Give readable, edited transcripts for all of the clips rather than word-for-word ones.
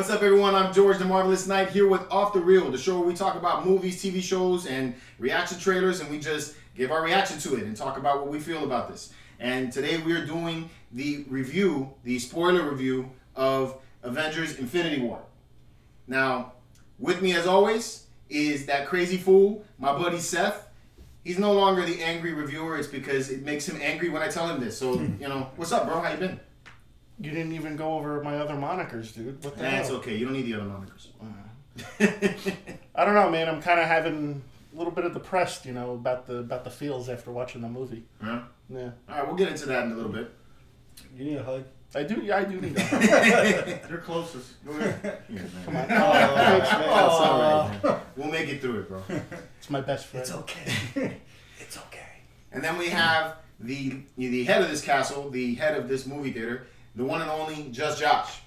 What's up, everyone? I'm George the Marvelous Knight here with Off the Reel, the show where we talk about movies, TV shows, and reaction trailers, and we just give our reaction to it and talk about what we feel about this. And today we are doing the review, the spoiler review of Avengers Infinity War. Now, with me as always is that crazy fool, my buddy Seth. He's no longer the angry reviewer. It's because it makes him angry when I tell him this. So, you know, what's up, bro? How you been? You didn't even go over my other monikers, dude. What the hell? It's okay. You don't need the other monikers. I don't know, man. I'm kind of having a little bit of depressed, you know, about the feels after watching the movie. Yeah? Yeah. All right, we'll get into that in a little bit. You need a hug? I do need a hug. You're closest. Go ahead. Yeah, man. Come on. Thanks, man. That's all right, man. We'll make it through it, bro. It's my best friend. It's okay. It's okay. And then we have the head of this castle, the head of this movie theater, the one and only Just Josh.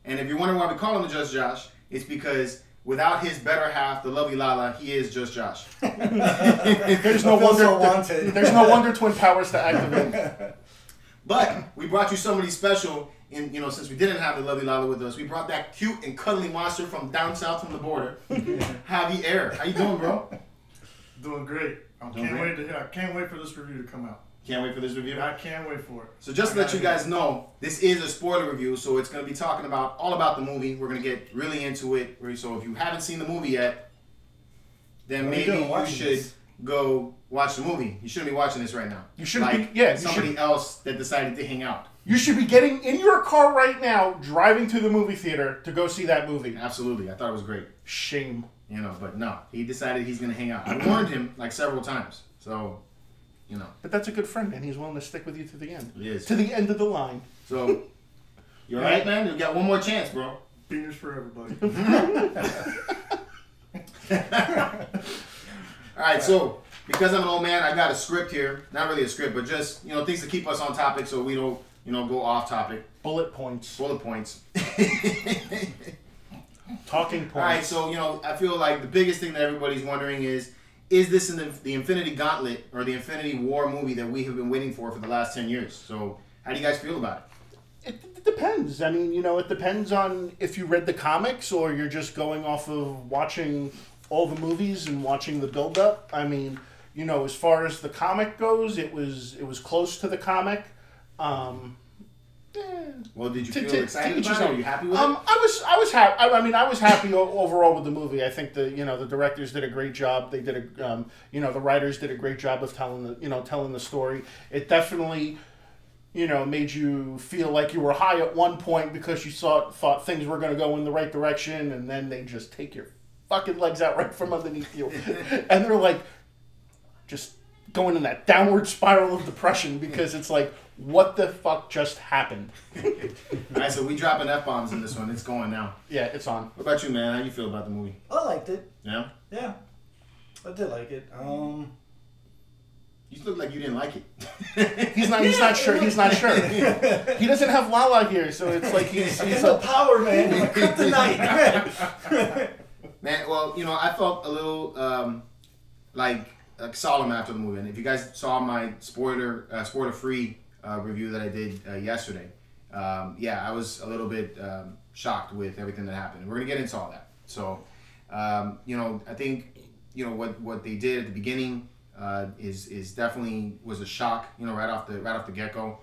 And if you're wondering why we call him Just Josh, it's because without his better half, the lovely Lala, he is Just Josh. There's no wonder Twin Powers to activate. But we brought you somebody special. In since we didn't have the lovely Lala with us, we brought that cute and cuddly monster from down south from the border, Javier. How you doing, bro? Doing great. I can't wait for this review to come out. Can't wait for this review? I can't wait for it. So just to let you guys know, this is a spoiler review, so it's going to be talking all about the movie. We're going to get really into it. So if you haven't seen the movie yet, then maybe you should go watch the movie. You shouldn't be watching this right now. You shouldn't somebody else that decided to hang out. You should be getting in your car right now, driving to the movie theater to go see that movie. Absolutely. I thought it was great. Shame. But no. He decided he's going to hang out. I warned him like several times. So... But that's a good friend, and he's willing to stick with you to the end. He is. To the end of the line. So, you alright, man? You got one more chance, bro. Beers for everybody. Alright, so, because I'm an old man, I got a script here. Not really a script, but just, things to keep us on topic so we don't, go off topic. Bullet points. Bullet points. Talking points. Alright, so, I feel like the biggest thing that everybody's wondering is this in the Infinity Gauntlet or the Infinity War movie that we have been waiting for the last 10 years? So, how do you guys feel about it? It depends. I mean, it depends on if you read the comics or you're just going off of watching all the movies and watching the build-up. I mean, as far as the comic goes, it was close to the comic. Well, did you feel excited about it? Were you happy with it? I was happy. I was happy overall with the movie. I think the directors did a great job. They did the writers did a great job of telling the story. It definitely made you feel like you were high at one point because you thought things were going to go in the right direction, and then they just take your fucking legs out right from underneath you, and they're like just going in that downward spiral of depression because it's like, what the fuck just happened? Alright, so we dropping F-bombs in this one. It's going now. Yeah, it's on. What about you, man? How you feel about the movie? I liked it. Yeah? Yeah. I did like it. You look like you didn't like it. He's not sure. He's not sure. He doesn't have Lala here, so it's like he's a power man. Kryptonite. Man, well, I felt a little like solemn after the movie. And if you guys saw my spoiler-free review that I did yesterday, I was a little bit shocked with everything that happened. And we're gonna get into all that. So, I think what they did at the beginning is definitely was a shock. Right off the get-go.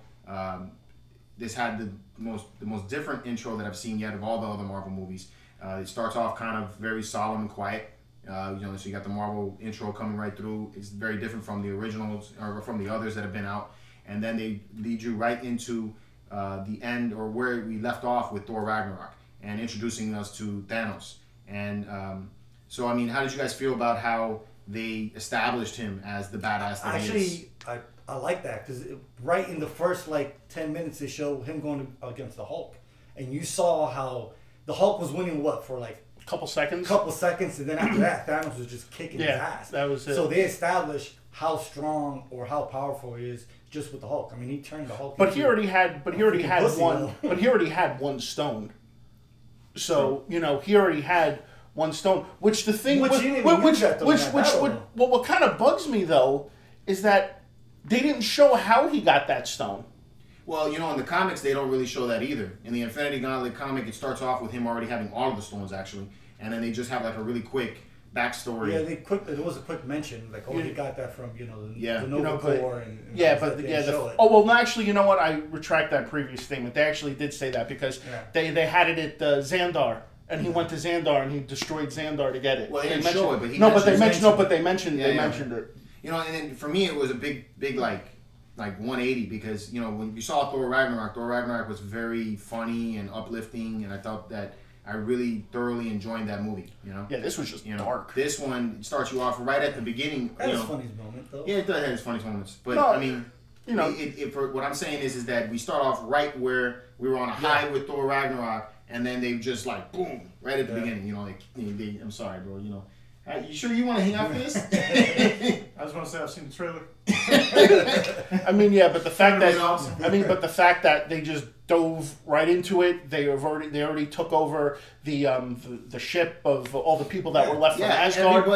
This had the most different intro that I've seen yet of all the other Marvel movies. It starts off kind of very solemn and quiet. So you got the Marvel intro coming right through. It's very different from the originals or from the others that have been out. And then they lead you right into the end or where we left off with Thor Ragnarok and introducing us to Thanos. And so, I mean, how did you guys feel about how they established him as the badass that he is? Actually, I like that because right in the first 10 minutes they show him going against the Hulk. And you saw how the Hulk was winning for couple seconds, and then after that, Thanos was just kicking his ass. That was it. So they established how strong or how powerful he is just with the Hulk. I mean, he turned the Hulk. But he already had one stone. So he already had one stone. What kind of bugs me though is that they didn't show how he got that stone. Well, you know, in the comics, they don't really show that either. In the Infinity Gauntlet comic, it starts off with him already having all of the stones, actually. And then they just have, like, a really quick backstory. Yeah, it was a quick mention. Like, he got that from, the Nova Corps. Well, actually, you know what? I retract that previous statement. They actually did say that because they had it at Xandar. And he went to Xandar and he destroyed Xandar to get it. Well, they didn't show it, but they mentioned it. You know, and then for me, it was a big like 180 because, you know, when you saw Thor Ragnarok was very funny and uplifting, and I thought that I really thoroughly enjoyed that movie, you know? Yeah, this was just dark. This one starts you off right at the beginning. That was funny moment, though. Yeah, it does have its funny moments. But, I mean, you know, what I'm saying is that we start off right where we were on a high with Thor Ragnarok, and then they just, like, boom, right at the beginning, you know, like, I'm sorry, bro, you know. You sure you want to hang out for this? I just want to say I've seen the trailer. I mean, yeah, but the fact that they just dove right into it, they already took over the ship of all the people that were left from Asgard.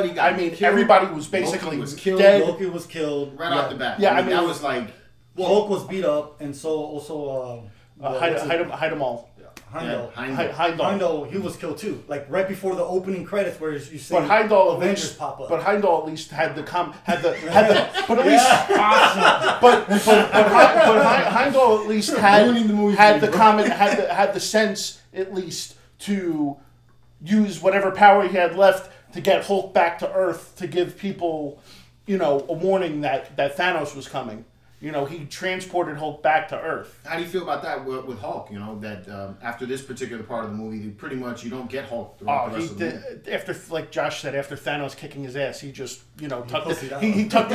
Everybody was basically dead. Loki was killed right off the bat. Yeah, I mean that was like Hulk was beat up, and so also Heimdall. Heimdall, he was killed too. Like right before the opening credits, where you see Avengers pop up. But Heimdall at least had the Heimdall at least had the sense at least to use whatever power he had left to get Hulk back to Earth to give people, you know, a warning that Thanos was coming. You know, he transported Hulk back to Earth. How do you feel about that with Hulk? You know, that after this particular part of the movie, you don't get Hulk throughout the rest of the movie. After, like Josh said, after Thanos kicking his ass, he just, you know, he tucked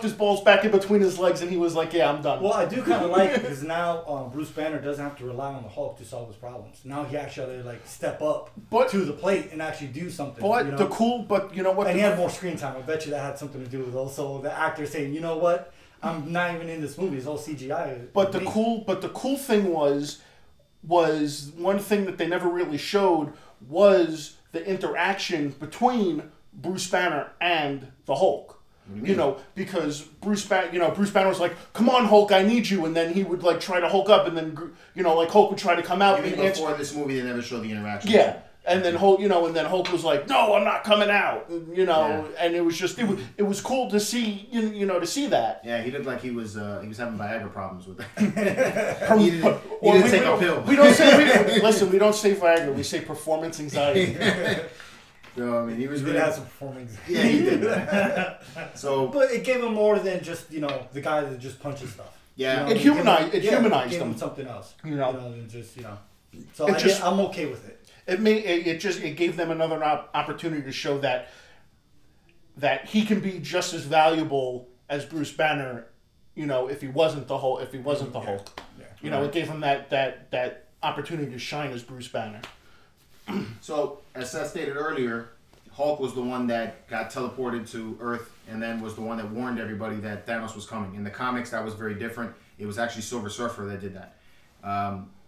his balls back in between his legs, and he was like, "Yeah, I'm done." Well, I do kind of like it because now Bruce Banner doesn't have to rely on the Hulk to solve his problems. Now he actually step up to the plate and actually do something. But you know? you know what? And he had more screen time. I bet you that had something to do with also the actor saying, "You know what? I'm not even in this movie. It's all CGI." But the cool thing was one thing that they never really showed was the interaction between Bruce Banner and the Hulk. You know, because Bruce Banner was like, "Come on, Hulk, I need you," and then he would like try to Hulk up, and then like Hulk would try to come out. Even before this movie, they never showed the interaction. Yeah. And then Hulk, Hulk was like, "No, I'm not coming out," and it was just it was cool to see, to see that. Yeah, he looked like he was having Viagra problems with that. he didn't take a pill. We don't say Viagra. We say performance anxiety. No, I mean he was really had some performance. Yeah, he did. But it gave him more than just the guy that just punches stuff. Yeah, it humanized gave him. him something else. Than just So I'm okay with it. It gave them another opportunity to show that he can be just as valuable as Bruce Banner, if he wasn't the Hulk. Yeah. It gave him that opportunity to shine as Bruce Banner. So, as Seth stated earlier, Hulk was the one that got teleported to Earth and then was the one that warned everybody that Thanos was coming. In the comics, that was very different. It was actually Silver Surfer that did that.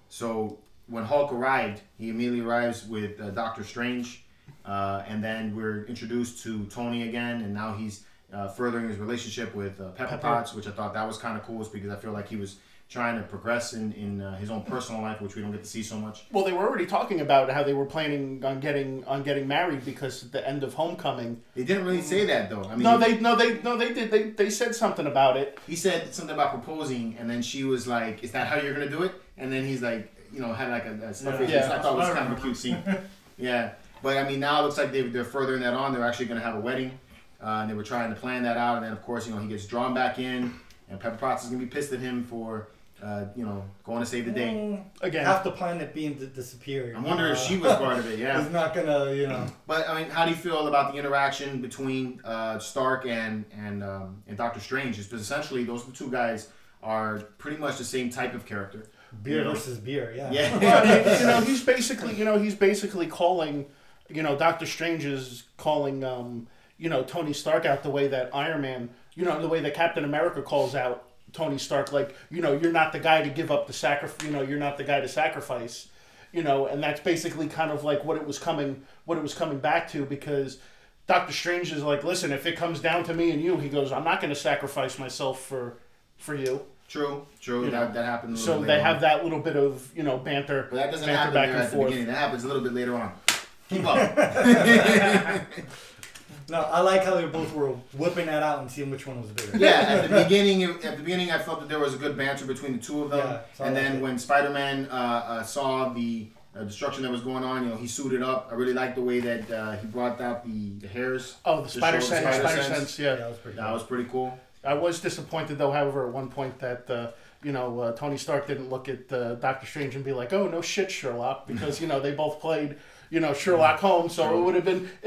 So when Hulk arrived, he immediately arrives with Doctor Strange, and then we're introduced to Tony again, and now he's furthering his relationship with Pepper Potts, which I thought that was kind of cool, because I feel like he was trying to progress in his own personal life, which we don't get to see so much. Well, they were already talking about how they were planning on getting married because at the end of Homecoming. They didn't really say that though. I mean, they did. They said something about it. He said something about proposing, and then she was like, "Is that how you're gonna do it?" And then he's like, had like a stuff. Yeah. I thought it was kind of a cute scene. Yeah, but I mean, now it looks like they're furthering that on. They're actually gonna have a wedding, and they were trying to plan that out. And then of course, he gets drawn back in, and Pepper Potts is gonna be pissed at him for. Going to save the day again. Half the planet being disappeared. I wonder if she was part of it. Yeah, it's not gonna, But I mean, how do you feel about the interaction between Stark and Doctor Strange? Because essentially, those two guys are pretty much the same type of character. Beer versus beer. Yeah. Yeah. Well, he's basically calling. Doctor Strange is calling. Tony Stark out the way that Iron Man. The way that Captain America calls out Tony Stark, like, you're not the guy to give up the sacrifice, you're not the guy to sacrifice, and that's basically kind of like what it was coming back to, because Doctor Strange is like, listen, if it comes down to me and you, he goes, I'm not going to sacrifice myself for you, True. You That know. happened. A little So bit they later have on. that little bit of banter. But that doesn't banter happen back there and at the forth. beginning. That happens a little bit later on. Keep up. No, I like how they both were whipping that out and seeing which one was bigger. Yeah, at the beginning, I felt that there was a good banter between the two of them. Yeah, so I and liked then it. when Spider-Man saw the destruction that was going on, he suited up. I really liked the way that he brought out the hairs. Oh, the to spider show the sense, spider sense, yeah. That was pretty That cool. was pretty cool. I was disappointed though, however, at one point that Tony Stark didn't look at Doctor Strange and be like, "Oh no shit, Sherlock," because they both played Sherlock Holmes, so True. it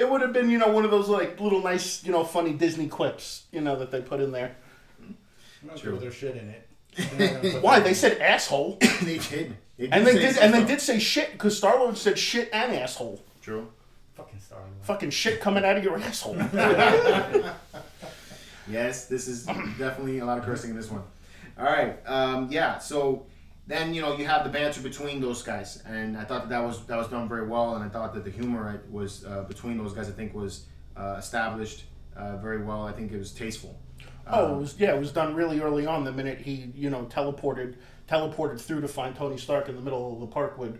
would have been one of those like little nice funny Disney quips that they put in there. I'm not True. sure their shit in it. They're not gonna put Why that- they said asshole, They did. and they did say shit because Star-Lord said shit and asshole. True. Fucking Star-Lord. Fucking shit coming out of your asshole. Yes, this is definitely a lot of cursing in this one. All right. Yeah. So then you have the banter between those guys, and I thought that was done very well, and I thought that the humor was between those guys. I think was established very well. I think it was tasteful. It was done really early on. The minute he teleported through to find Tony Stark in the middle of the park with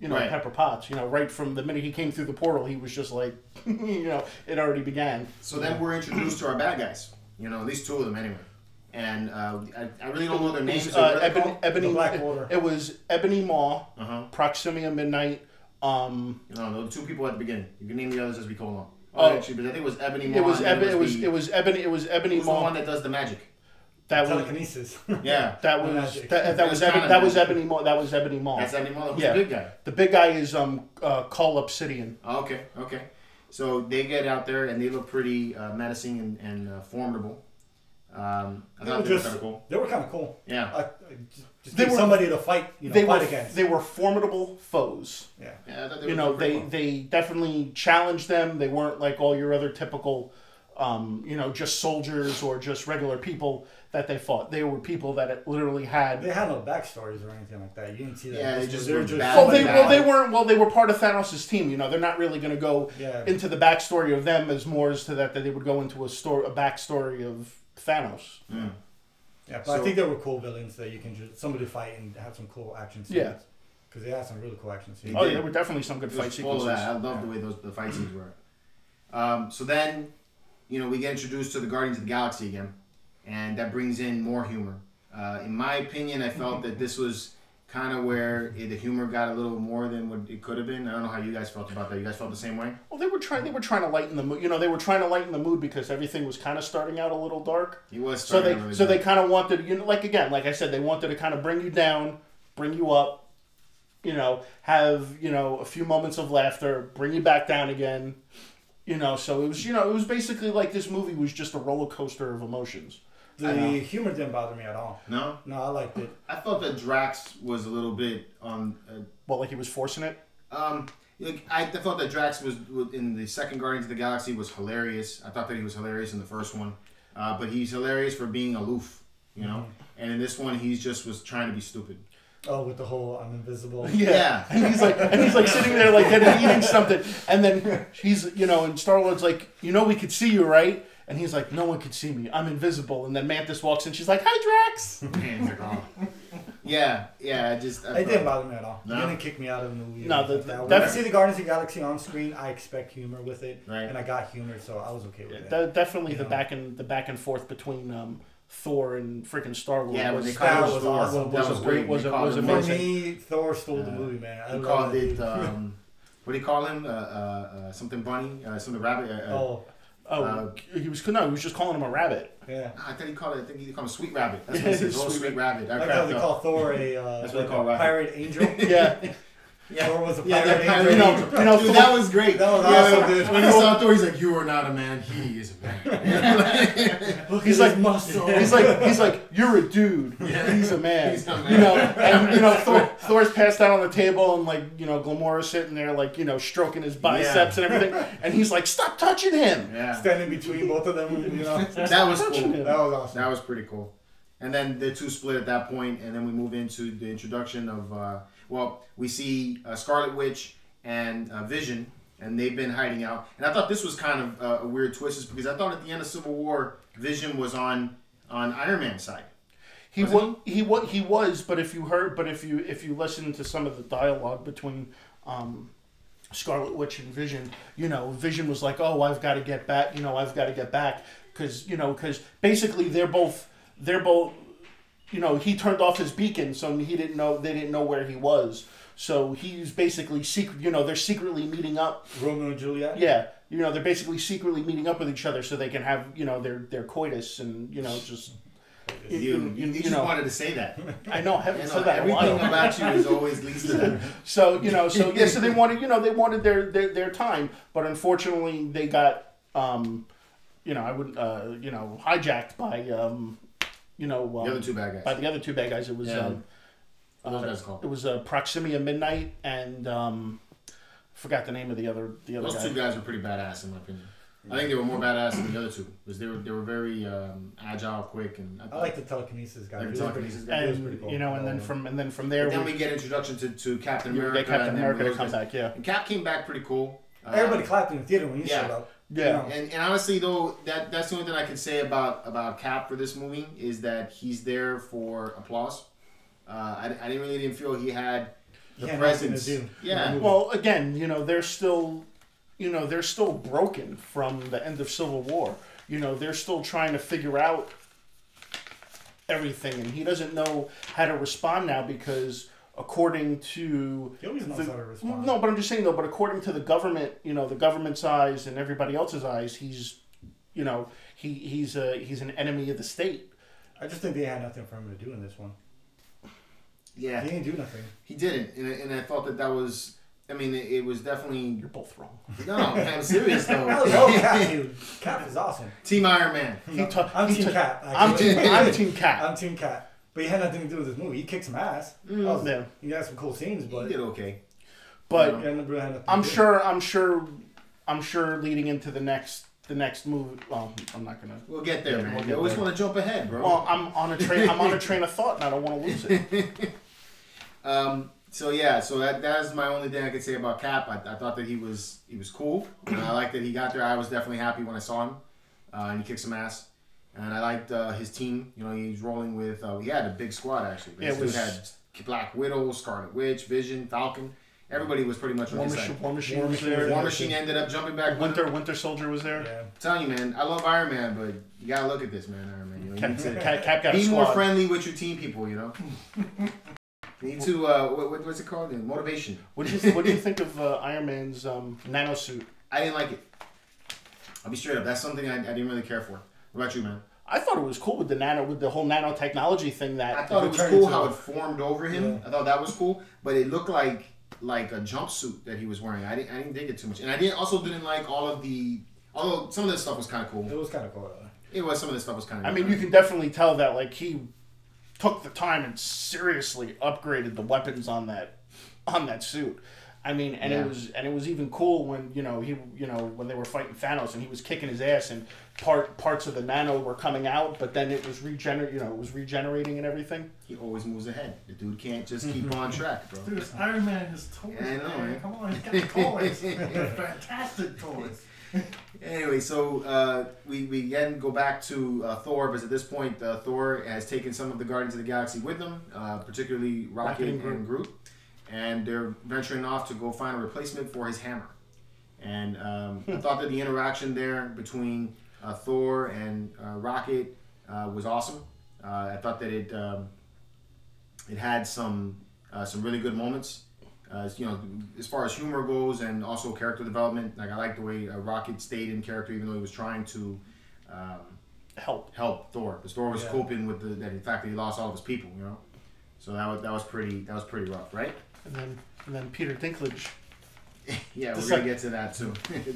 Right. Pepper Potts. Right from the minute he came through the portal, he was just like it already began. So then we're introduced to our bad guys. At least two of them anyway. And I really don't know their names. What are they called? Ebony The Black Order. It was Ebony Maw, Uh-huh. Proximia Midnight. No, the two people at the beginning. You can name the others as we go along. Oh. Actually, but I think it was Ebony Maw. It was and then Ebony who's the Maw. one that does the magic? That was Telekinesis. Yeah. that was Magic. that was That's Ebony, kinda that was magic. Ebony Maw. That was Ebony Maw. That's Ebony Maw. Who's Yeah. the big guy? The big guy is Call Obsidian. Oh, okay. So they get out there and they look pretty menacing and formidable. I thought they were kind of cool. They were kind of cool. Yeah. Just They give were- somebody to fight, fight against. They were formidable foes. Yeah. Yeah, I thought they were doing pretty well. They definitely challenged them. They weren't like all your other typical, just soldiers or just regular people that they fought. They were people that literally had. They had no backstories or anything like that. You didn't see that. Yeah, they They just were were just bad. They were part of Thanos' team. They're not really going to go Yeah. into the backstory of them as more as to that they would go into a backstory of Thanos. Mm. Yeah, but So- I think they were cool villains that you can just somebody fight and have some cool action scenes. Yeah. Because they had some really cool action scenes. They Oh, did. yeah, there were definitely some good It fight was full of sequences. that. I love the way the fight scenes were. So then, we get introduced to the Guardians of the Galaxy again, and that brings in more humor. In my opinion, I felt that this was kind of where the humor got a little more than what it could have been. I don't know how you guys felt about that. You guys felt the same way? Well, they were trying to lighten the mood. They were trying to lighten the mood because everything was kind of starting out a little dark. He was So starting really they bad. kind of wanted, like I said, they wanted to kind of bring you down, bring you up, have, a few moments of laughter, bring you back down again, so it was basically like this movie was just a roller coaster of emotions. The humor didn't bother me at all. No? No, I liked it. I felt that Drax was a little bit on... Well, like he was forcing it. I thought that Drax was in the second Guardians of the Galaxy was hilarious. I thought that he was hilarious in the first one, but he's hilarious for being aloof, And in this one, he just was trying to be stupid. Oh, with the whole I'm invisible. Yeah. And he's like sitting there like eating something, and then he's and Star-Lord's like, we could see you, right? And he's like, no one could see me. I'm invisible. And then Mantis walks in. She's like, hi, Drax. And he's like, oh. Yeah. I It didn't bother me at all. No? It didn't kick me out of the movie. No, or anything like that. When that- I see the Guardians of the Galaxy on screen, I expect humor with it, Right. and I got humor, so I was okay with it. Definitely the Yeah. back and forth between Thor and freaking Star-Lord Yeah, when was they that called it was Thor, awesome. that was great. was They called was him- For amazing. me, Thor stole the movie, man. I He love called that it, dude. what do you call him? Something bunny? Something rabbit? He was just calling him a rabbit. Yeah. I think he called him Sweet Rabbit. That's what he said. Oh, Sweet Sweet Rabbit. I I like how cracked they up. call Thor a That's what they call Rabbit. pirate angel. Yeah. Yeah. Thor was a Yeah, pirate that angel. pirate You know, Dude, Thor- that was great. That was Yeah, awesome, dude. When he saw Thor, he's like, "You are not a man. He is a man." Look He's at like his muscle. He's like, you're a dude. He's a man. He's a man. And Thor's passed out on the table, and Gamora's sitting there, stroking his biceps and everything, and he's like, stop touching him. Yeah, standing between both of them. that was cool. That was awesome. That was pretty cool. And then the two split at that point, and then we move into the introduction of, we see Scarlet Witch and Vision, and they've been hiding out. And I thought this was kind of a weird twist, is because I thought at the end of Civil War, Vision was on Iron Man's side. He was, but if you listen to some of the dialogue between Scarlet Witch and Vision, Vision was like, "Oh, I've got to get back. I've got to get back because basically they're both he turned off his beacon, so they didn't know where he was. So he's basically they're secretly meeting up. Romeo and Juliet. Yeah, they're basically secretly meeting up with each other so they can have their coitus and just. You just wanted to say that. I know. I haven't said that in a while. Everything about you is always leads to that. So they wanted their time, but unfortunately they got hijacked by the other two bad guys. By the other two bad guys. It was what those guys called? It was Proximia Midnight and forgot the name of the other Those guy. two guys were pretty badass in my opinion. I think they were more badass than the other two because they were very agile, quick, and I like the telekinesis guy. Like the telekinesis guy. And pretty cool. and then from there then we get introduction to Captain America. Get Captain America to come guys. back. Yeah. And Cap came back pretty cool. Everybody clapped in the theater when he showed up. Yeah. And honestly though, that's the only thing I can say about Cap for this movie is that he's there for applause. I didn't feel he had the presence. Yeah. Well, again, they're still broken from the end of Civil War. They're still trying to figure out everything, and he doesn't know how to respond now because according to he always knows how to respond. No, but I'm just saying though. But according to the government, the government's eyes and everybody else's eyes, he's he's an enemy of the state. I just think they had nothing for him to do in this one. Yeah, he didn't do nothing. He didn't, and I thought that was. I mean, it was definitely. You're both wrong. No, I'm serious though. Cap, dude. Cap is awesome. Team Iron Man. I'm Team Cap. I'm Team Cap. I'm Team Cap. But he had nothing to do with this movie. He kicked some ass. Yeah. He had some cool scenes, but he did okay. But I'm sure leading into the next movie. Well, I'm not gonna. We'll get there, man. You always want to jump ahead, bro. Well, I'm on a train of thought, and I don't want to lose it. So that is my only thing I could say about Cap. I thought that he was cool. I liked that he got there. I was definitely happy when I saw him, and he kicked some ass. And I liked his team. He's rolling with. He had a big squad actually. Yeah, he had Black Widow, Scarlet Witch, Vision, Falcon. Everybody was pretty much on his side. War Machine was there. War Machine ended up jumping back. Winter Soldier was there. Yeah. I'm telling you, man. I love Iron Man, but you gotta look at this, man. Iron Man. You need to Cap got be a more squad. friendly with your team people. You need to what's it called? Motivation. What do you think of Iron Man's nano suit? I didn't like it. I'll be straight up. That's something I didn't really care for. What about you, man? I thought it was cool with the whole nanotechnology thing. That I thought it was cool how it formed over him. Yeah. I thought that was cool, but it looked like a jumpsuit that he was wearing. I didn't dig it too much, and I didn't like all of the. Although some of this stuff was kind of cool. It was kind of cool. It was. Some of this stuff was kind of. I mean, you can definitely tell that he took the time and seriously upgraded the weapons on that suit. I mean, and it was even cool when when they were fighting Thanos and he was kicking his ass and parts of the nano were coming out, but then it was regenerating and everything. He always moves ahead. The dude can't just keep on track, bro. Dude, Iron Man has toys. I know, man. Come on, he's got toys. They're fantastic toys. Anyway, so we again go back to Thor, because at this point Thor has taken some of the Guardians of the Galaxy with them, particularly Rocket and Groot. And they're venturing off to go find a replacement for his hammer. And I thought that the interaction there between Thor and Rocket was awesome. I thought that it had some really good moments. As far as humor goes and also character development. Like I like the way Rocket stayed in character, even though he was trying to help Thor. Because Thor was coping with the fact that he lost all of his people. So that was pretty rough, right? And then Peter Dinklage. Yeah, we're gonna get to that too.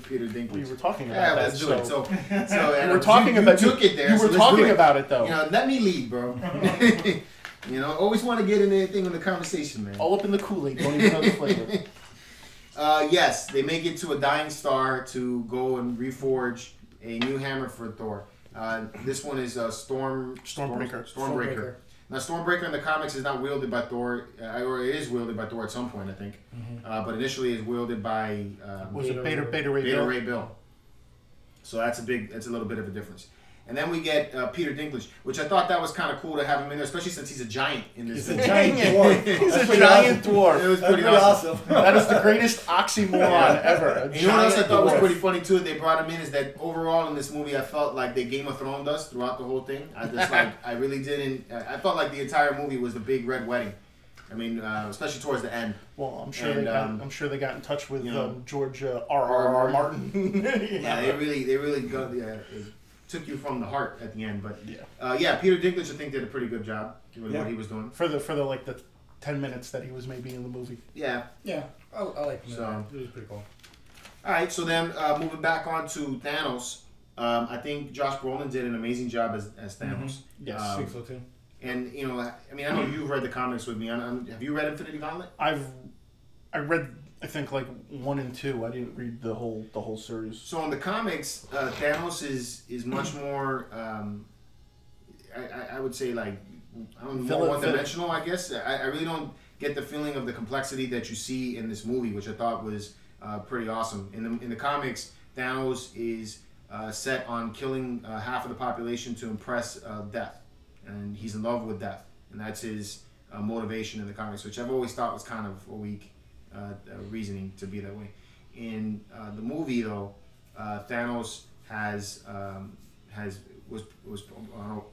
Peter Dinklage. We were talking about that. Let's do it. So we were talking about. You took it there. You were talking about it though. Let me lead, bro. Always want to get in anything in the conversation, man. All up in the Kool-Aid. Don't even know the flavor. Yes, they make it to a dying star to go and reforge a new hammer for Thor. This one is Stormbreaker. Now, Stormbreaker in the comics is not wielded by Thor, or it is wielded by Thor at some point, I think. Mm-hmm. But initially, it's wielded by Beta Ray Bill. So that's a little bit of a difference. And then we get Peter Dinklage, which I thought that was kind of cool to have him in there, especially since he's a giant in this He's movie. a giant dwarf. He's a giant dwarf. It was That's pretty awesome. That is the greatest oxymoron ever. And you know what else I thought was dwarf. pretty funny too that they brought him in is that overall in this movie I felt like they Game of Thrones us throughout the whole thing. I just I really didn't. I felt like the entire movie was the big red wedding. I mean, especially towards the end. Well, I'm sure And, they got in touch with George R.R. Martin. Yeah, they really got it took you from the heart at the end. But yeah, Peter Dinklage I think did a pretty good job with what he was doing for the like the 10 minutes that he was maybe in the movie. Yeah, I like him. So, It was pretty cool. all right, so then moving back on to Thanos, I think Josh Brolin did an amazing job as Thanos. Yes, I think so too. And you know, I mean, I know you've read the comics with me. Have you read Infinity Gauntlet? I read I think like 1 and 2. I didn't read the whole series. So in the comics, Thanos is much more. I would say like more one-dimensional. I guess I really don't get the feeling of the complexity that you see in this movie, which I thought was pretty awesome. In the comics, Thanos is set on killing half of the population to impress death, and he's in love with death, and that's his motivation in the comics, which I've always thought was kind of a weak reasoning to be that way. In the movie, though, Thanos was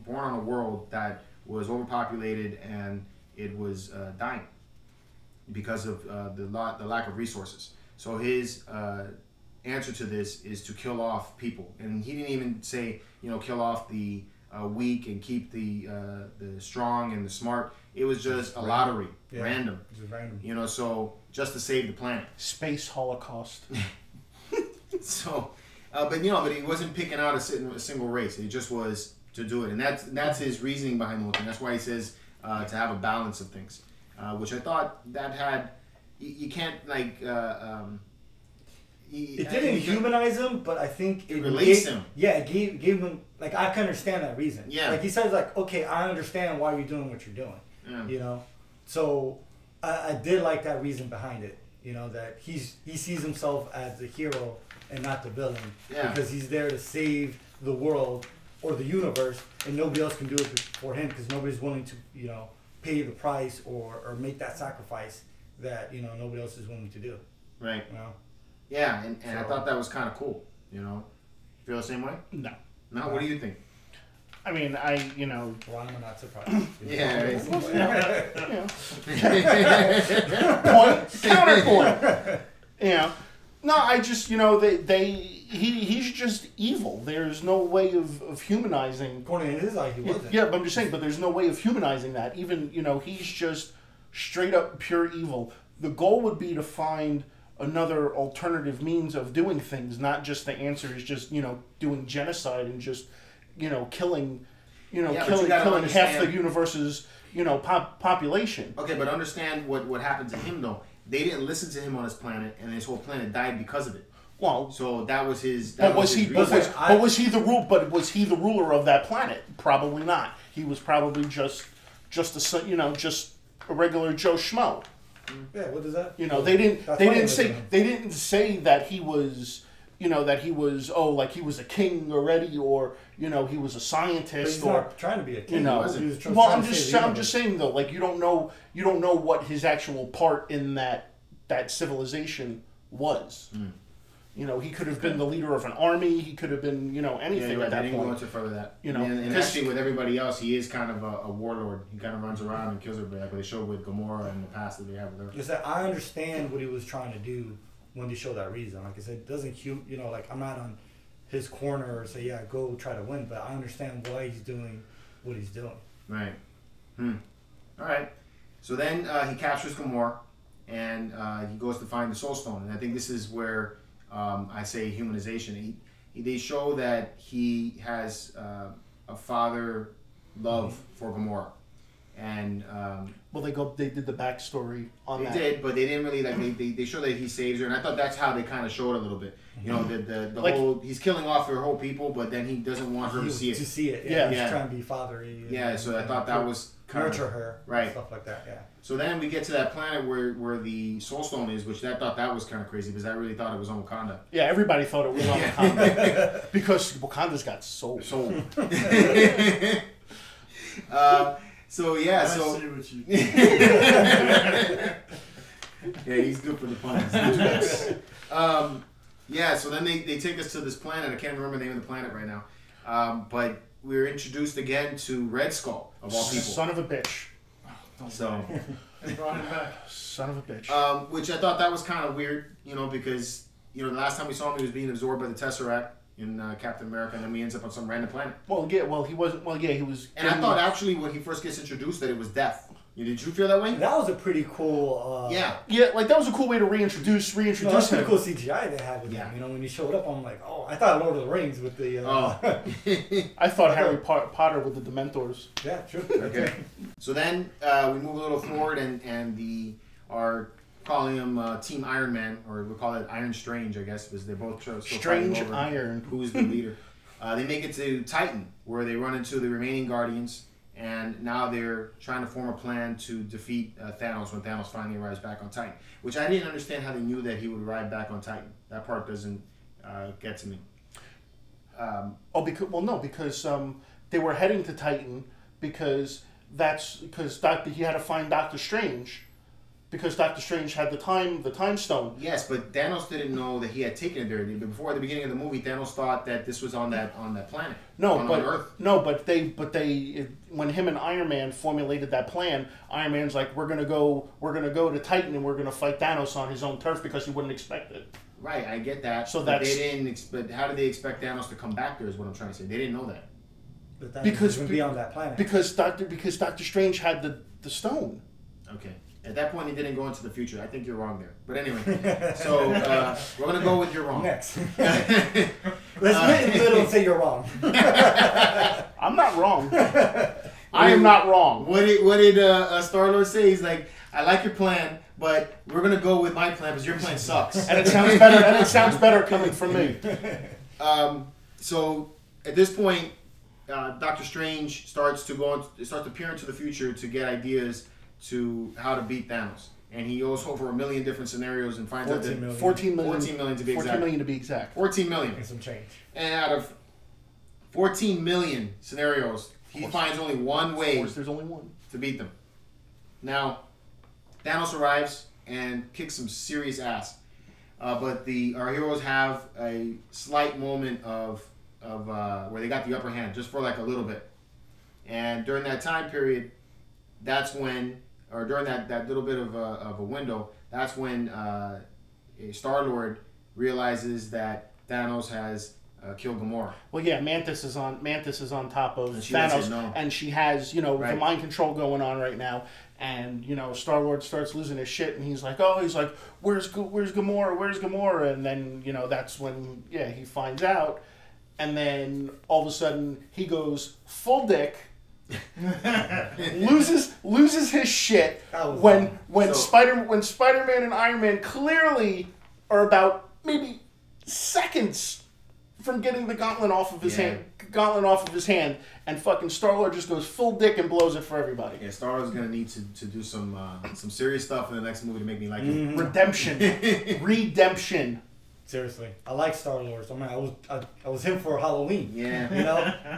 born on a world that was overpopulated and it was dying because of the lack of resources. So his answer to this is to kill off people, and he didn't even say kill off the weak and keep the strong and the smart. It was just a lottery, random. It was random. So just to save the planet. Space Holocaust. So, but he wasn't picking out a single race. It just was to do it, and that's his reasoning behind the whole thing. That's why he says to have a balance of things, which I thought that had. You can't like. It didn't humanize him, but I think it released him. Yeah, it gave him like I can understand that reason. Yeah, like he says like, okay, I understand why you're doing what you're doing. Yeah. So I did like that reason behind it. That he sees himself as the hero and not the villain. Yeah. Because he's there to save the world or the universe, and nobody else can do it for him because nobody's willing to pay the price or make that sacrifice that nobody else is willing to do. Right. Yeah, and so, I thought that was kind of cool. Feel the same way? No. No. What do you think? I mean, well, I'm not surprised. Yeah. Counterpoint. No, I just he's just evil. There's no way of humanizing. According to his eye, he wasn't. Yeah, but I'm just saying. But there's no way of humanizing that. Even he's just straight up pure evil. The goal would be to find another alternative means of doing things. Not just the answer is just doing genocide and just killing half the universe's population. Okay, but understand what happened to him though. They didn't listen to him on his planet, and his whole planet died because of it. Well, so that was his. But was he the ruler of that planet? Probably not. He was probably just a regular Joe Schmo. Yeah, what is that? They didn't say that he was like he was a king already, or he was a scientist, but he's not trying to be a king. I'm just saying though, like you don't know what his actual part in that civilization was. He could have been the leader of an army. He could have been anything at that point. They didn't go into further that. And actually with everybody else, he is kind of a warlord. He kind of runs around and kills everybody. Like they showed with Gamora and the past that they have with her. Is that I understand what he was trying to do when they show that reason. Like I said, it doesn't like I'm not on his corner or say, yeah, go try to win, but I understand why he's doing what he's doing. Right. All right. So then he captures Gamora, and he goes to find the Soul Stone. And I think this is where I say humanization. They show that he has a father love for Gamora. and they did the backstory on that. They did, but they didn't really they show that he saves her, and I thought that's how they kind of showed a little bit. You know, the like, whole he's killing off her whole people, but then he doesn't want her to see it. To see it, yeah. He's trying to be fatherly. Yeah, so I thought that was kind nurture her, right, stuff like that. Yeah. So then we get to that planet where the Soul Stone is, which I thought that was kind of crazy because I really thought it was on Wakanda. Yeah, everybody thought it was on Wakanda because Wakanda's got soul. So yeah, I so see what you yeah, he's good for the puns. Yeah, so then they take us to this planet. I can't remember the name of the planet right now, but we're introduced again to Red Skull of all people. Son of a bitch. So brought him back. Son of a bitch. Which I thought that was kind of weird, you know, because the last time we saw him, he was being absorbed by the Tesseract in Captain America, and then he ends up on some random planet. He was. And I thought actually when he first gets introduced that it was Death. Did you feel that way? That was a pretty cool. Yeah, like that was a cool way to reintroduce No, that's him. pretty cool CGI they had with him. You know, when he showed up, I'm like, oh, I thought Lord of the Rings with the. I thought Harry Potter with the Dementors. Yeah, true. Okay. So then we move a little forward, and our calling him Team Iron Man, or we'll call it Iron Strange, I guess, because they're both still Strange fighting over Iron. who's the leader. They make it to Titan, where they run into the remaining Guardians. And now they're trying to form a plan to defeat Thanos when Thanos finally arrives back on Titan. Which I didn't understand how they knew that he would arrive back on Titan. That part doesn't get to me. Because they were heading to Titan because he had to find Doctor Strange. Because Doctor Strange had the time stone. Yes, but Thanos didn't know that he had taken it there. Before the beginning of the movie, Thanos thought that this was on that planet. On Earth. But they when him and Iron Man formulated that plan, Iron Man's like, we're gonna go to Titan and we're gonna fight Thanos on his own turf because he wouldn't expect it. Right, I get that. So but they didn't. But how did they expect Thanos to come back there? Is what I'm trying to say. They didn't know that. But because be on that planet. Because Doctor Strange had the stone. Okay. At that point, he didn't go into the future. I think you're wrong there. But anyway, so we're going to go with you're wrong. Next. Let's make it little and say you're wrong. I'm not wrong. I am not wrong. What did Star-Lord say? He's like, I like your plan, but we're going to go with my plan because your plan sucks. And it sounds better coming from me. So at this point, Doctor Strange starts to peer into the future to get ideas to how to beat Thanos, and he goes over 1 million different scenarios and finds out that 14 million to be exact. 14 million. And some change. And out of 14 million scenarios, he finds only one way. Of course, there's only one to beat them. Now, Thanos arrives and kicks some serious ass, but our heroes have a slight moment of where they got the upper hand just for like a little bit, and during that time period, that's when. Or during that little bit of a window, that's when Star-Lord realizes that Thanos has killed Gamora. Well, yeah, Mantis is on top of Thanos, and she has the mind control going on right now, and Star-Lord starts losing his shit, and he's like, where's Gamora? And then that's when he finds out, and then all of a sudden he goes full dick. loses his shit when Spider-Man and Iron Man clearly are about maybe seconds from getting the gauntlet off of his hand, and fucking Star-Lord just goes full dick and blows it for everybody. Yeah, Star-Lord's gonna need to do some serious stuff in the next movie to make me like him. Redemption. Seriously, I like Star-Lord. I mean, I was him for Halloween. Yeah.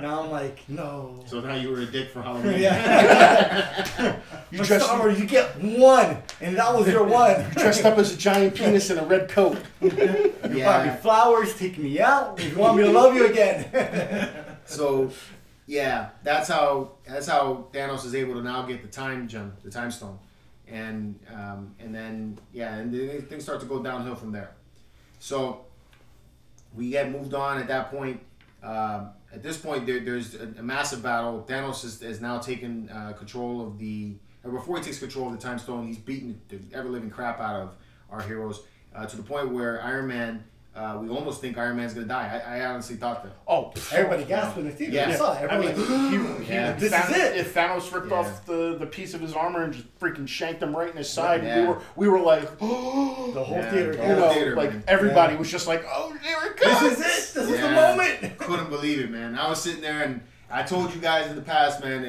Now I'm like, no. So now you were a dick for Halloween. Yeah. Star-Lord, you get one, and that was your one. You dressed up as a giant penis in a red coat. You buy me flowers, take me out. You want me to love you again. So, yeah, that's how Thanos is able to now get the time gem, the time stone, and then things start to go downhill from there. So we get moved on at that point. At this point, there's a massive battle. Thanos has now taken control of before he takes control of the Time Stone, he's beaten the ever-living crap out of our heroes to the point where Iron Man we almost think Iron Man's gonna die. I honestly thought that. Oh, Everybody gasped in the theater. Yeah. I saw it. I mean, Everybody this Thanos, is it. If Thanos ripped Yeah. off the piece of his armor and just freaking shanked him right in his side, Yeah. we were like, the whole Yeah, theater. the you whole know, theater, like man. everybody Yeah. was just like, oh, here it comes. This is it. This is the Yeah. moment. Couldn't believe it, man. I was sitting there and I told you guys in the past, man,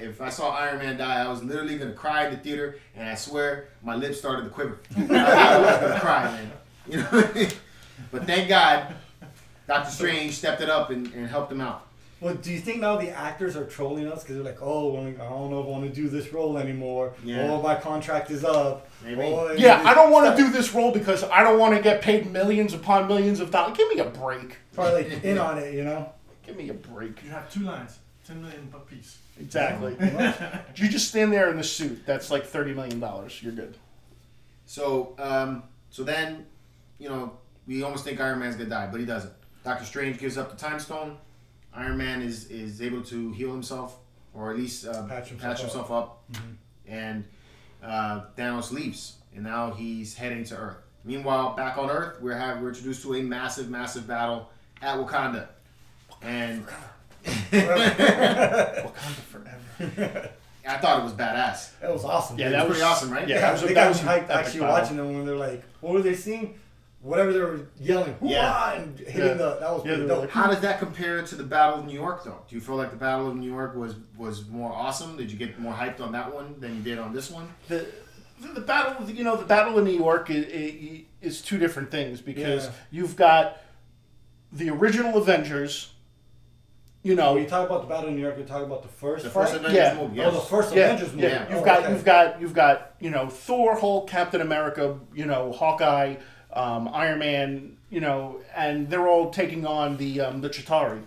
if I saw Iron Man die, I was literally gonna cry in the theater, and I swear my lips started to quiver. I was gonna cry, man. You know. But thank God, Doctor Strange stepped it up and helped him out. Well, do you think now the actors are trolling us because they're like, oh, I don't know if I want to do this role anymore. Yeah. Oh, my contract is up. Maybe. Oh, Yeah, I don't want to do this role because I don't want to get paid millions upon millions of dollars. Give me a break. Probably like in on it, you know. Give me a break. You have 2 lines, 10 million a piece. Exactly. You just stand there in the suit. That's like $30 million. You're good. So, so then, you know, we almost think Iron Man's gonna die, but he doesn't. Doctor Strange gives up the Time Stone. Iron Man is able to heal himself, or at least patch himself up. Mm-hmm. And Thanos leaves, and now he's heading to Earth. Meanwhile, back on Earth, we're introduced to a massive battle at Wakanda, and Wakanda forever. I thought it was badass. That was awesome. Yeah, dude. That that was pretty awesome, right? Yeah, Yeah, that was they that got was me hyped epic actually battle. watching them when they're like, what were they seeing? Whatever they were yelling, Yeah. and hitting that was Yeah, pretty they were dope. like, How does that compare to the Battle of New York, though? Do you feel like the Battle of New York was more awesome? Did you get more hyped on that one than you did on this one? The battle, the battle of New York is 2 different things because Yeah. you've got the original Avengers. You know, When you talk about the Battle of New York, you're talking about the first The first fight? Avengers Yeah. movie, Oh, yes. the first yeah, Avengers movie. yeah. Oh, okay. You've got Thor, Hulk, Captain America, Hawkeye, Iron Man, and they're all taking on the Chitauri,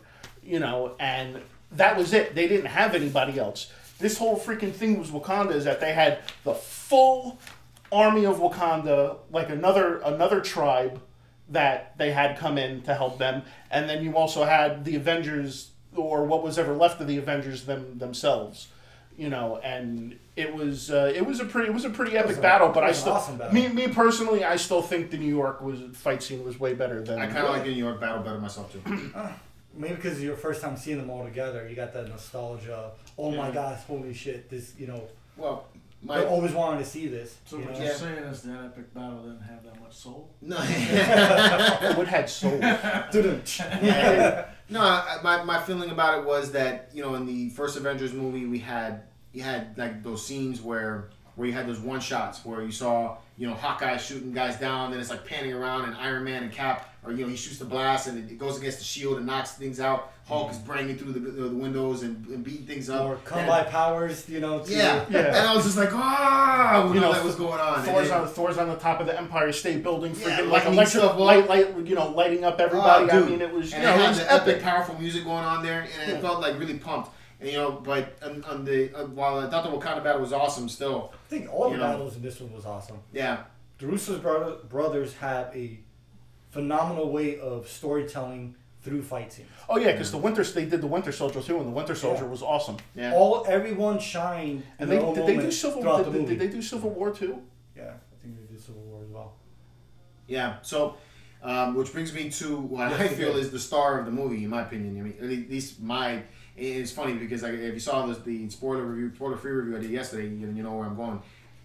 and that was it. They didn't have anybody else. This whole freaking thing was Wakanda is that they had the full army of Wakanda, like another tribe that they had come in to help them, and then you also had the Avengers, or what was ever left of the Avengers themselves, and it was a pretty epic battle. But I still, awesome battle. me personally, I still think the New York fight scene was way better than. I kind of like the New York battle better myself too. Maybe because it's your first time seeing them all together, you got that nostalgia. Oh my gosh, holy shit! This, Well, I always wanted to see this. So you what know? you're saying is that epic battle didn't have that much soul? no, It had soul. no. My feeling about it was that in the first Avengers movie you had like those scenes where you had those one shots where you saw Hawkeye shooting guys down, then it's like panning around, and Iron Man and Cap, or he shoots the blast and it goes against the shield and knocks things out. Hulk is banging through the windows and beating things up. Or come by powers, to, Yeah. Yeah. And I was just like, oh, that was going on. Thor's on the top of the Empire State Building, freaking like lighting electric stuff up. lighting up everybody. I mean, it was and it it had was the epic, powerful music going on there, and it felt like really pumped. And but on the while I thought the Wakanda battle was awesome, still, I think all the battles in this one was awesome. yeah, The Russo brothers have a phenomenal way of storytelling through fight scenes. Oh yeah, because they did the Winter Soldier too, and the Winter Soldier was awesome. yeah. Everyone shined. And in they their own did they do moment Civil throughout the did movie. they do Civil War too? Yeah, I think they did Civil War as well. Yeah, so, which brings me to what I feel is the star of the movie, in my opinion. I mean, at least it's funny because if you saw the spoiler-free review I did yesterday, you know where I'm going.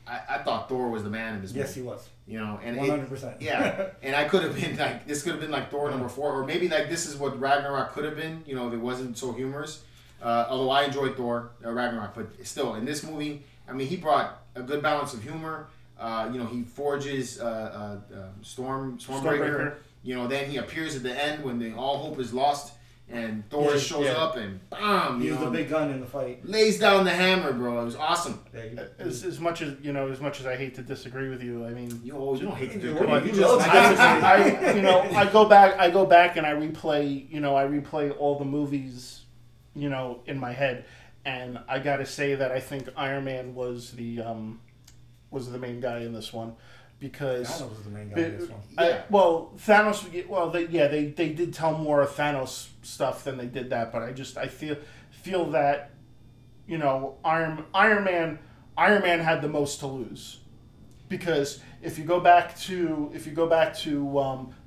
I thought Thor was the man in this movie. Yes, he was. And 100%. yeah, and I could have been like, this could have been like Thor number 4, or maybe like this is what Ragnarok could have been, if it wasn't so humorous. Although I enjoyed Thor Ragnarok, but still in this movie, I mean, he brought a good balance of humor. He forges Stormbreaker. Then he appears at the end when all hope is lost, and Thor shows up and bam, He was the big gun in the fight. lays down the hammer, bro. It was awesome. As much as I hate to disagree with you, I mean, You don't hate to do Come on, it. you love to I go back and I replay all the movies, in my head, and I gotta say that I think Iron Man was the main guy in this one, because Thanos was the main guy in this one. Thanos. Well, they did tell more of Thanos stuff than they did that, but I feel that Iron Man had the most to lose. because if you go back to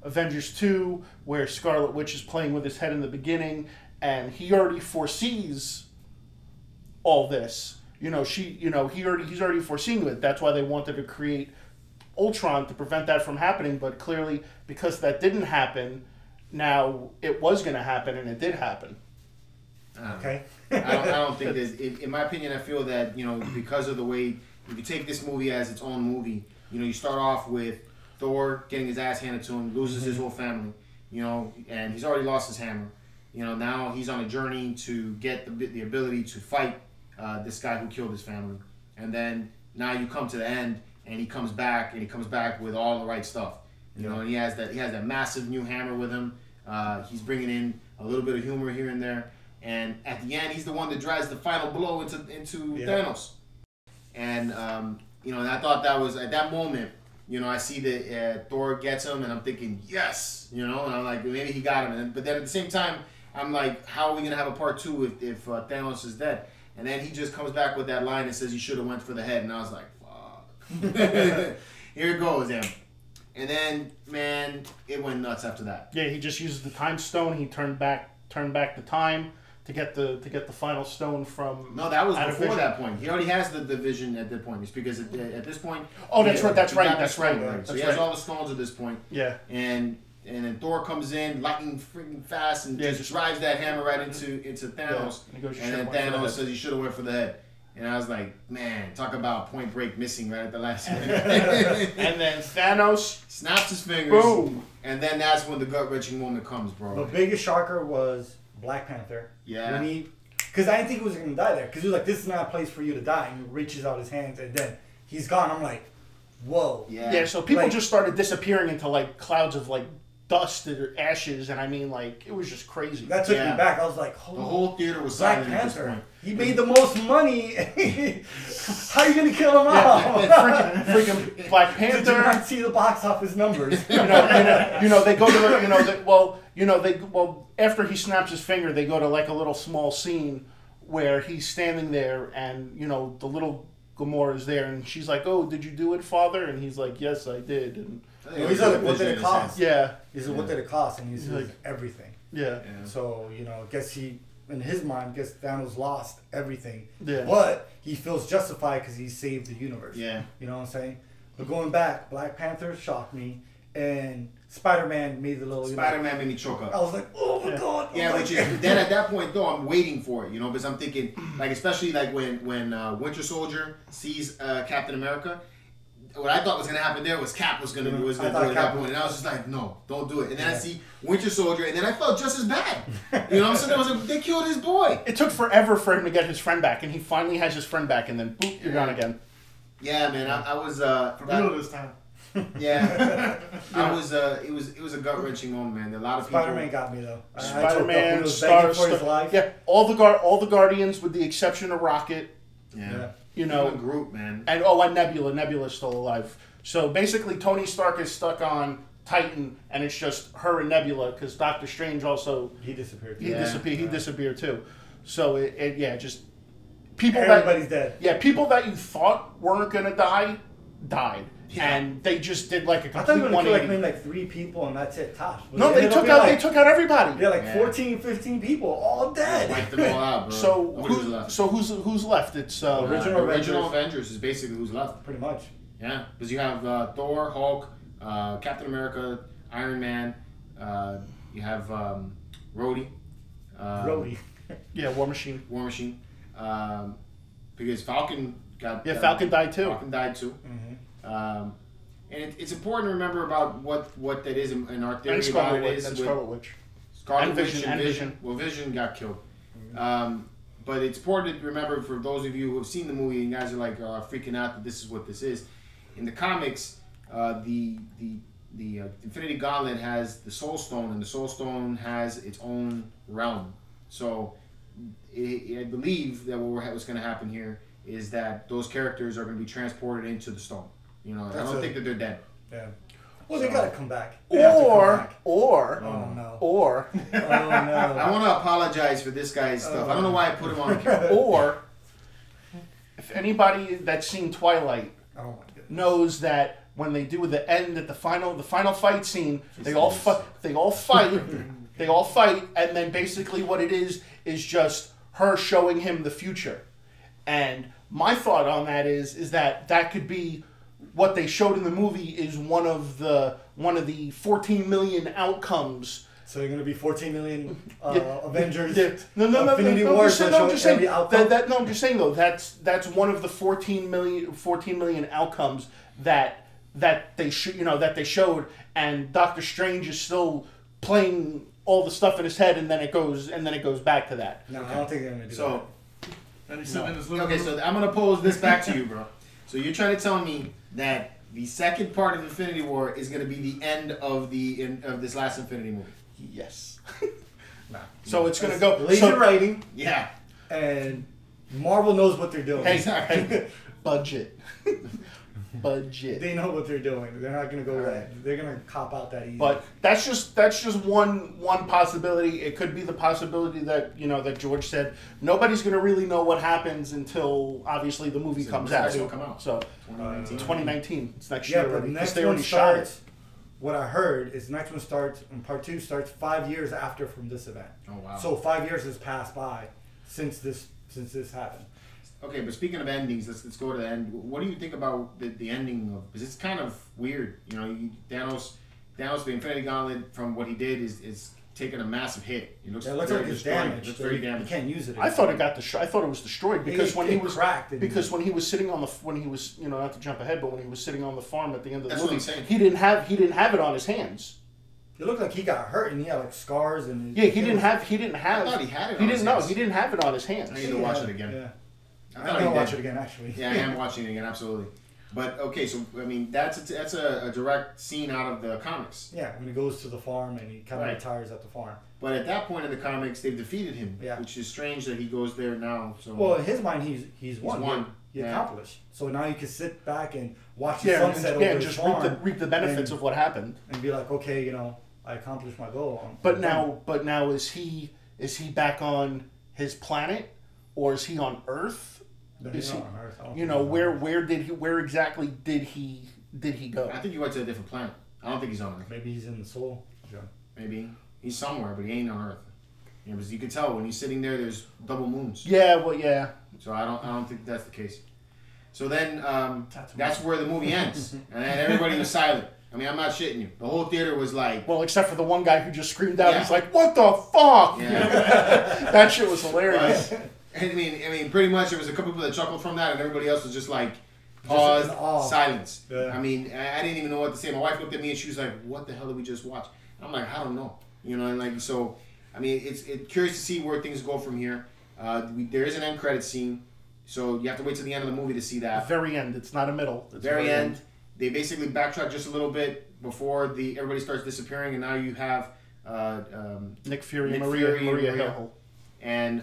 Avengers 2, where Scarlet Witch is playing with his head in the beginning, and he already foresees all this. He's already foreseeing it. That's why they wanted to create Ultron to prevent that from happening. But clearly, because that didn't happen, now it was going to happen, and it did happen. Okay. I don't think there's. In my opinion, I feel that because of the way, if you take this movie as its own movie, you start off with Thor getting his ass handed to him, loses his whole family, and he's already lost his hammer. Now he's on a journey to get the ability to fight this guy who killed his family, and then now you come to the end, and he comes back, with all the right stuff. And he has that massive new hammer with him. He's bringing in a little bit of humor here and there, and at the end, he's the one that drives the final blow into Thanos. And and I thought that was at that moment. I see that Thor gets him, and I'm thinking yes, and I'm like maybe he got him, but then at the same time, I'm like, how are we gonna have a part 2 if Thanos is dead? And then he just comes back with that line that says you should have went for the head, and I was like, fuck. Here it goes, him. And then, man, it went nuts after that. Yeah, he just uses the time stone. He turned back the time to get the final stone from. No, that was before that point. He already has the vision at that point. It's because at this point. Oh, that's right. That's right. So he has all the stones at this point. Yeah. And then Thor comes in, lightning freaking fast, and just drives that hammer right into Thanos. Yeah. And then Thanos says he should have went for the head. And I was like, man, talk about Point Break missing right at the last minute. And then Thanos snaps his fingers. Boom. And then that's when the gut-wrenching moment comes, bro. The biggest shocker was Black Panther. Yeah. Because I didn't think he was going to die there. Because he was like, this is not a place for you to die. And he reaches out his hands, and then he's gone. I'm like, whoa. Yeah, so people just started disappearing into, clouds of, dust or ashes, and I mean, it was just crazy. That took me back. I was like, the whole theater was Black silent Panther. at this point. He made the most money. How are you going to kill him off? Freaking Black Panther. Did you not see the box office numbers? They go to the, after he snaps his finger, they go to a little small scene where he's standing there, and the little Gamora is there, and she's like, "Oh, did you do it, Father?" And he's like, "Yes, I did." And he's like, "What did it cost?" Yeah. He said, "What did it cost?" And he says, "Everything." Yeah. So I guess he, in his mind, Thanos lost everything. Yeah. But he feels justified because he saved the universe. Yeah. You know what I'm saying? But going back, Black Panther shocked me, and Spider-Man made the little. Spider-Man made me choke up. I was like, "Oh my god!" Yeah, which is then at that point though, I'm waiting for it, because I'm thinking especially when Winter Soldier sees Captain America. What I thought was gonna happen there was Cap was gonna do it at that point, and I was just like, no, don't do it. And then I see Winter Soldier, and then I felt just as bad. So I was like, they killed his boy. It took forever for him to get his friend back, and he finally has his friend back, and then boop, you're gone again. Yeah, man, I was for real this time. Yeah, it was a gut wrenching moment, man. A lot of people. Spider-Man got me though. Spider-Man, Star, for his life. Yeah, all the Guardians, with the exception of Rocket. Yeah. Even Groot, man. And Nebula. Nebula's still alive. So basically, Tony Stark is stuck on Titan, and it's just her and Nebula, because Doctor Strange also he disappeared. He disappeared too. So just people. Everybody's dead. Yeah, people that you thought weren't gonna die, died. Yeah. And they just did a complete 180. I thought you were gonna kill maybe 3 people and that's it, tops. No, they took out everybody. Yeah, 14, 15 people, all dead. Wiped them all out, bro. So who's left? It's original Avengers is basically who's left. Pretty much. Yeah, because you have Thor, Hulk, Captain America, Iron Man. You have Rhodey. Rhodey. Yeah, War Machine. Because Falcon got. Yeah, Falcon died too. Mm-hmm. And it's important to remember about what that is in our theory about it is. And Scarlet Witch. Scarlet Witch and Vision. Well, Vision got killed. Mm-hmm. But it's important to remember for those of you who have seen the movie and you guys are freaking out that this is what this is. In the comics, the Infinity Gauntlet has the Soul Stone, and the Soul Stone has its own realm. So I believe that what's going to happen here is that those characters are going to be transported into the stone. I don't think that they're dead. Yeah. Well, they gotta come back. Or oh no. I want to apologize for this guy's stuff. I don't know why I put him on camera. Or if anybody that's seen Twilight, oh my goodness, knows that when they do the end at the final fight scene, they all fight, and then basically what it is just her showing him the future. And my thought on that is that could be what they showed in the movie is one of the 14 million outcomes. So you're going to be 14 million Yeah. Avengers. No, Infinity War. I'm just saying though that's one of the 14 million outcomes that they showed, and Doctor Strange is still playing all the stuff in his head, and then it goes back to that. No, I don't think they're going to do that. Okay, so I'm gonna pose this back to you, bro. So you're trying to tell me that the second part of Infinity War is gonna be the end of this last Infinity movie? Yes. Nah. So it's gonna go laser writing, Yeah. and Marvel knows what they're doing. Hey, budget. They know what they're doing. They're not gonna go right. They're gonna cop out that easy. But that's just one possibility. It could be the possibility that that George said nobody's gonna really know what happens until obviously the movie comes out. Will come out. So 2019. It's next year. Yeah, but the next one starts. What I heard is the next one starts, and part 2 starts 5 years after from this event. Oh wow. So 5 years has passed by since this happened. Okay, but speaking of endings, let's go to the end. What do you think about the ending of? Because it's kind of weird. Thanos, the Infinity Gauntlet, from what he did, is taking a massive hit. It looks like it's damaged. It looks very damaged. You can't use it. I thought it was destroyed because when he was cracked. When he was sitting on not to jump ahead, but when he was sitting on the farm at the end of the That's movie, what I'm saying. he didn't have it on his hands. It looked like he got hurt and he had like scars and. I thought he had it. He didn't know. He didn't have it on his hands. I need to watch it again. Yeah. I I'm gonna watch it again, actually. Yeah, I am watching it again, absolutely. But okay, so I mean, that's a direct scene out of the comics. Yeah, when he goes to the farm and he kind of retires at the farm. But at that point in the comics, they've defeated him. Yeah. Which is strange that he goes there now. So well, in his mind, he's won. won. He accomplished. So now you can sit back and watch the Yeah, sunset over and his just farm reap the benefits of what happened. and be like, okay, I accomplished my goal. But now is he back on his planet, or is he on Earth? He's not on Earth. Where exactly did he go? I think he went to a different planet. I don't think he's on Earth. Maybe he's in the soul. Yeah. Maybe he's somewhere, but he ain't on Earth. Because you can tell when he's sitting there, there's double moons. Yeah, well, yeah. So I don't think that's the case. So then that's where the movie ends, and then everybody was silent. I mean, I'm not shitting you. The whole theater was like... Well, except for the one guy who just screamed out. Yeah. He's like, "What the fuck?" Yeah. That shit was hilarious. I mean, pretty much there was a couple people that chuckled from that, and everybody else was just like, pause, silence. Yeah. I mean, I didn't even know what to say. My wife looked at me and she was like, "What the hell did we just watch?" I'm like, "I don't know." And like, so, I mean, it's curious to see where things go from here. There is an end credit scene, so you have to wait till the end of the movie to see that. Very end. It's not a middle. It's very end. They basically backtrack just a little bit before everybody starts disappearing, and now you have Nick Fury and Maria Hill. And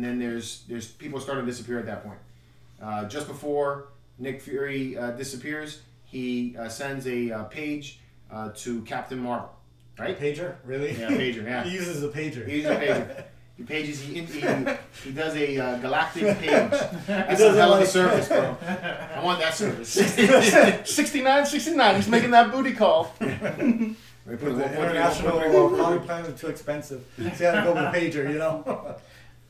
then there's people starting to disappear at that point. Just before Nick Fury disappears, he sends a page to Captain Marvel. Right? A pager? Really? Yeah, pager. Yeah. He uses a pager. He uses a pager. He pages. He does a galactic page. That's a hell of a service, bro. I want that service. 69. He's making that booty call. The international comic plan is too expensive. So you had to go with a pager,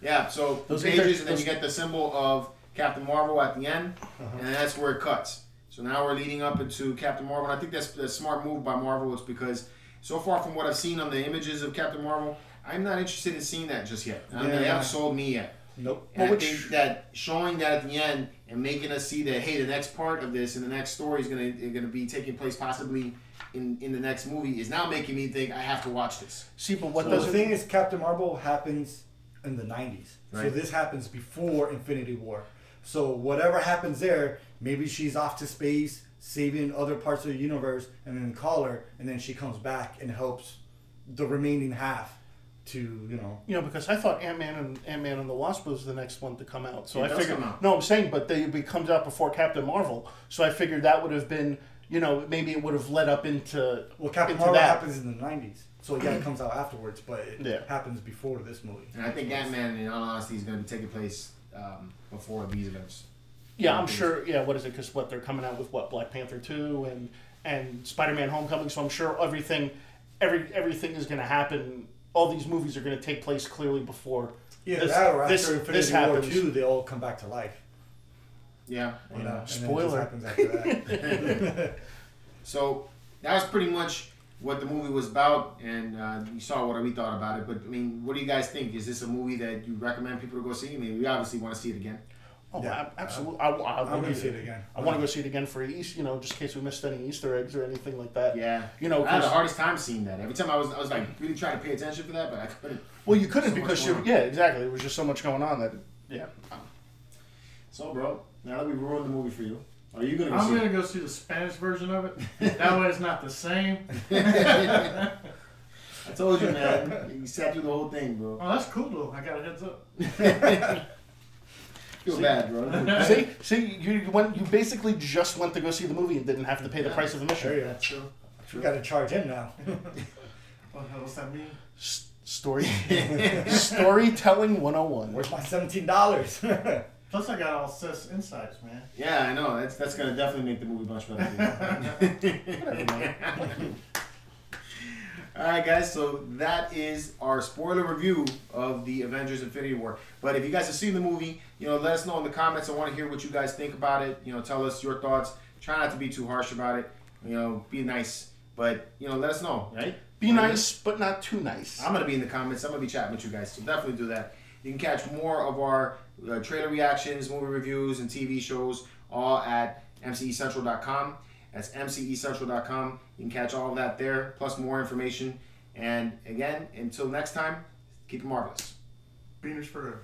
Yeah, so those pages, and then you get the symbol of Captain Marvel at the end, and that's where it cuts. So now we're leading up into Captain Marvel, and I think that's a smart move by Marvel. It's because so far from what I've seen on the images of Captain Marvel, I'm not interested in seeing that just yet. They haven't sold me yet. Nope. And I think that showing that at the end and making us see that, hey, the next part of this and the next story is gonna be taking place possibly in the next movie is now making me think I have to watch this. See, but the thing is, Captain Marvel happens in the 90s. Right. So this happens before Infinity War. So whatever happens there, maybe she's off to space, saving other parts of the universe, and then call her, and then she comes back and helps the remaining half to, because I thought Ant-Man and the Wasp was the next one to come out. So it I figured, no, I'm saying, but it comes out before Captain Marvel. So I figured that would have been, maybe it would have led up into. Well, Captain Marvel happens in the 90s, so it comes out afterwards, but it happens before this movie. And I think Ant-Man, in all honesty, is going to be taking place before these events. Yeah, I'm sure. Yeah, what is it? Because they're coming out with Black Panther 2 and Spider-Man Homecoming. So I'm sure everything is going to happen. All these movies are going to take place clearly before. Yeah, that or after Infinity War 2, they all come back to life. Yeah. You know, spoiler. And then it just happens after that. So that was pretty much what the movie was about, and you saw what we thought about it. But I mean, what do you guys think? Is this a movie that you recommend people to go see? I mean, we obviously want to see it again. Oh, Yeah. absolutely! I'm gonna see it again. I want to go see it again for Easter, just in case we missed any Easter eggs or anything like that. Yeah, I had the hardest time seeing that. Every time I was like really trying to pay attention for that, but I couldn't. Well, you couldn't So because exactly. There was just so much going on that So, bro, now that we ruined the movie for you, are you gonna go I'm see gonna go see the Spanish version of it. That way it's not the same. I told you, man. You sat through the whole thing, bro. Oh, that's cool though. I got a heads up. Feel bad, bro. see, you basically just went to go see the movie and didn't have to pay the price of admission. There you go. That's true. We got to charge him now. What the hell does that mean? Storytelling 101. Where's my $17? Plus, I got all cis insights, man. Yeah, I know. That's gonna definitely make the movie much better. Whatever, man. All right, guys. So that is our spoiler review of the Avengers Infinity War. But if you guys have seen the movie, let us know in the comments. I want to hear what you guys think about it. Tell us your thoughts. Try not to be too harsh about it. Be nice. But let us know, right? Be nice, but not too nice. I'm gonna be in the comments. I'm gonna be chatting with you guys. So definitely do that. You can catch more of our trailer reactions, movie reviews, and TV shows all at mcecentral.com. That's mcecentral.com. You can catch all of that there, plus more information. And again, until next time, keep it marvelous. Beaners forever.